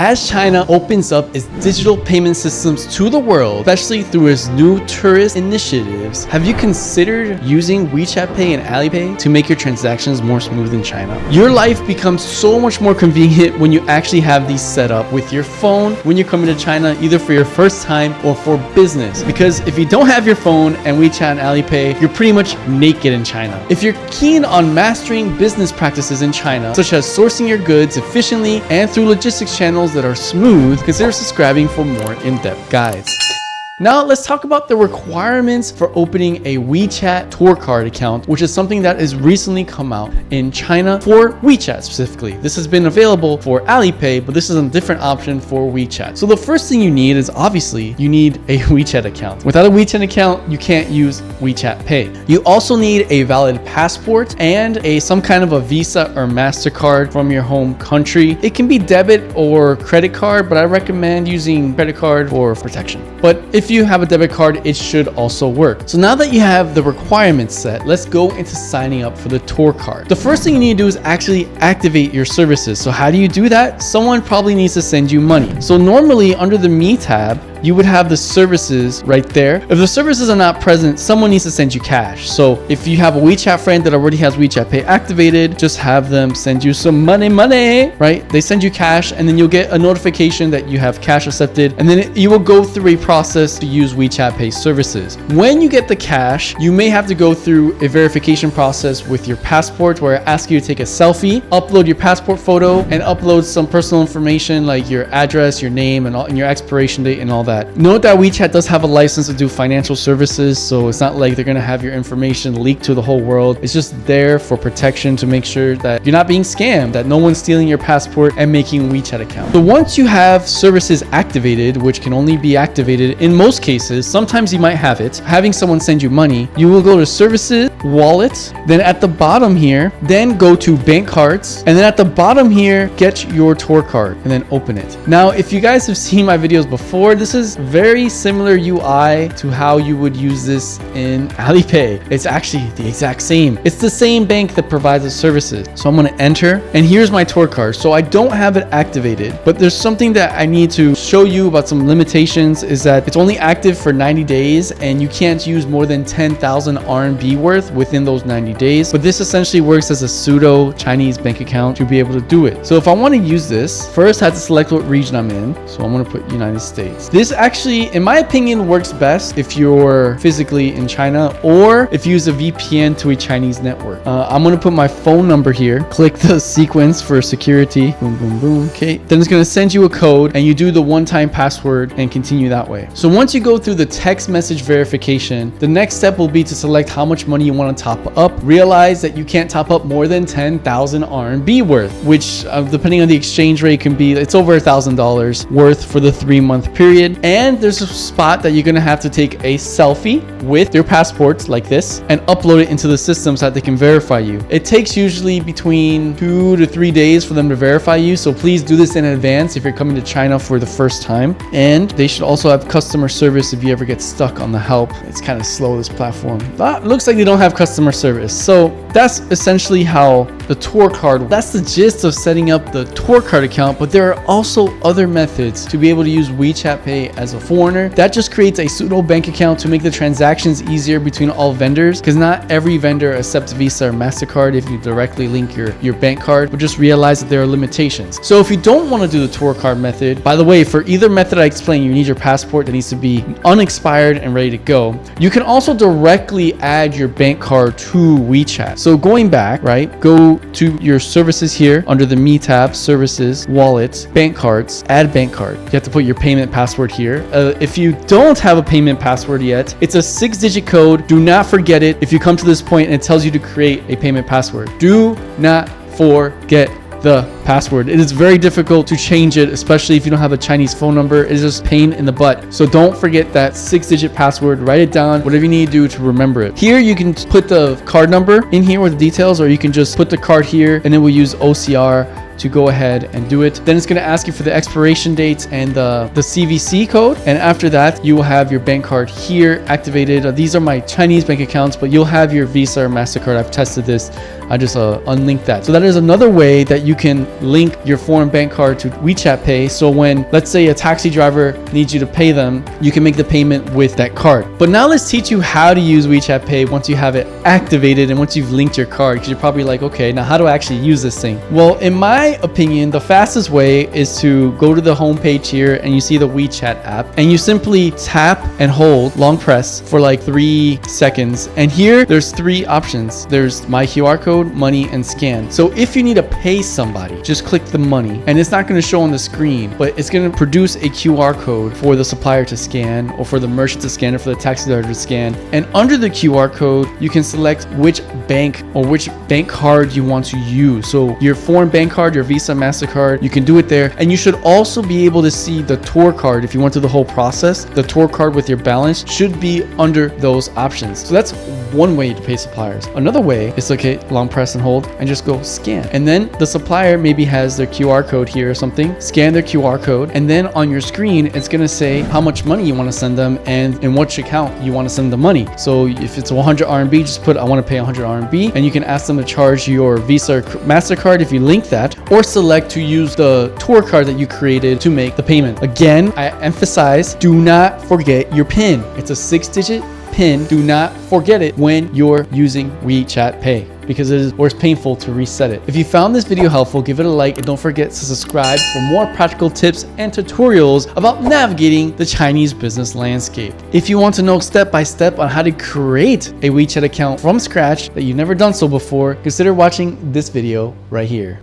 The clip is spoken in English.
As China opens up its digital payment systems to the world, especially through its new tourist initiatives, have you considered using WeChat Pay and Alipay to make your transactions more smooth in China? Your life becomes so much more convenient when you actually have these set up with your phone when you're coming to China, either for your first time or for business. Because if you don't have your phone and WeChat and Alipay, you're pretty much naked in China. If you're keen on mastering business practices in China, such as sourcing your goods efficiently and through logistics channels that are smooth, consider subscribing for more in-depth guides. Now let's talk about the requirements for opening a WeChat Tourcard account, which is something that has recently come out in China for WeChat specifically. This has been available for Alipay, but this is a different option for WeChat. So the first thing you need is obviously you need a WeChat account. Without a WeChat account, you can't use WeChat Pay. You also need a valid passport and some kind of a Visa or MasterCard from your home country. It can be debit or credit card, but I recommend using credit card for protection. But if you have a debit card, it should also work. So now that you have the requirements set, let's go into signing up for the Tourcard. The first thing you need to do is actually activate your services. So how do you do that? Someone probably needs to send you money. So normally under the Me tab, you would have the services right there. If the services are not present, someone needs to send you cash. So if you have a WeChat friend that already has WeChat Pay activated, just have them send you some money, right? They send you cash and then you'll get a notification that you have cash accepted. And then you will go through a process to use WeChat Pay services. When you get the cash, you may have to go through a verification process with your passport where it asks you to take a selfie, upload your passport photo, and upload some personal information like your address, your name, and your expiration date and all that. Note that WeChat does have a license to do financial services, so it's not like they're going to have your information leaked to the whole world. It's just there for protection to make sure that you're not being scammed, that no one's stealing your passport and making a WeChat account. So once you have services activated, which can only be activated in most cases, sometimes you might have it, having someone send you money, you will go to services, wallet, then at the bottom here, then go to bank cards, and then at the bottom here, get your Tourcard and then open it. Now, if you guys have seen my videos before, this is very similar UI to how you would use this in Alipay. It's actually the exact same. It's the same bank that provides the services. So I'm going to enter, and here's my Tourcard. So I don't have it activated, but there's something that I need to show you about some limitations is that it's only active for 90 days and you can't use more than 10,000 RMB worth within those 90 days. But this essentially works as a pseudo Chinese bank account to be able to do it. So if I want to use this, first I have to select what region I'm in. So I'm going to put United States. This actually, in my opinion, works best if you're physically in China or if you use a VPN to a Chinese network. I'm going to put my phone number here, click the sequence for security, boom, boom, boom. Okay, then it's going to send you a code and you do the one-time password and continue that way. So once you go through the text message verification, the next step will be to select how much money you want to top up. Realize that you can't top up more than 10,000 RMB worth, which depending on the exchange rate can be, it's over $1,000 worth for the 3-month period. And there's a spot that you're going to have to take a selfie with your passport like this and upload it into the system so that they can verify you. It takes usually between 2 to 3 days for them to verify you. So please do this in advance if you're coming to China for the first time. And they should also have customer service if you ever get stuck on the help. It's kind of slow, this platform. But it looks like they don't have customer service. So that's essentially how the Tourcard, that's the gist of setting up the Tourcard account. But there are also other methods to be able to use WeChat Pay as a foreigner. That just creates a pseudo bank account to make the transactions easier between all vendors, because not every vendor accepts Visa or MasterCard if you directly link your bank card, but just realize that there are limitations. So if you don't want to do the Tourcard method, by the way, for either method I explained, you need your passport that needs to be unexpired and ready to go. You can also directly add your bank card to WeChat. So going back, right, go to your services here under the Me tab, services, wallets, bank cards, add bank card. You have to put your payment password here. If you don't have a payment password yet, it's a 6-digit code. Do not forget it. If you come to this point and it tells you to create a payment password, do not forget the password. It is very difficult to change it, especially if you don't have a Chinese phone number. It is just pain in the butt. So don't forget that 6-digit password. Write it down, whatever you need to do to remember it. Here you can put the card number in here with the details, or you can just put the card here and it will use OCR to go ahead and do it. Then it's going to ask you for the expiration dates and the CVC code. And after that, you will have your bank card here activated. These are my Chinese bank accounts, but you'll have your Visa or MasterCard. I've tested this. I just unlinked that. So that is another way that you can link your foreign bank card to WeChat Pay. So when, let's say, a taxi driver needs you to pay them, you can make the payment with that card. But now let's teach you how to use WeChat Pay once you have it activated and once you've linked your card. Because you're probably like, okay, now how do I actually use this thing? Well, in my opinion, the fastest way is to go to the home page here and you see the WeChat app and you simply tap and hold long press for like 3 seconds. And here there's 3 options. There's my QR code, money, and scan. So if you need to pay somebody, just click the money and it's not going to show on the screen, but it's going to produce a QR code for the supplier to scan or for the merchant to scan or for the taxi driver to scan. And under the QR code, you can select which bank or which bank card you want to use. So your foreign bank card, your Visa, MasterCard, you can do it there. And you should also be able to see the Tourcard. If you went through the whole process, the Tourcard with your balance should be under those options. So that's one way to pay suppliers. Another way is to hit long press and hold and just go scan. And then the supplier maybe has their QR code here or something. Scan their QR code. And then on your screen, it's going to say how much money you want to send them and in which account you want to send the money. So if it's 100 RMB, just put I want to pay 100 RMB. And you can ask them to charge your Visa or MasterCard if you link that, or select to use the Tourcard that you created to make the payment. Again, I emphasize, do not forget your PIN. It's a 6-digit PIN. Do not forget it when you're using WeChat Pay, because it is worse painful to reset it. If you found this video helpful, give it a like and don't forget to subscribe for more practical tips and tutorials about navigating the Chinese business landscape. If you want to know step by step on how to create a WeChat account from scratch that you've never done so before, consider watching this video right here.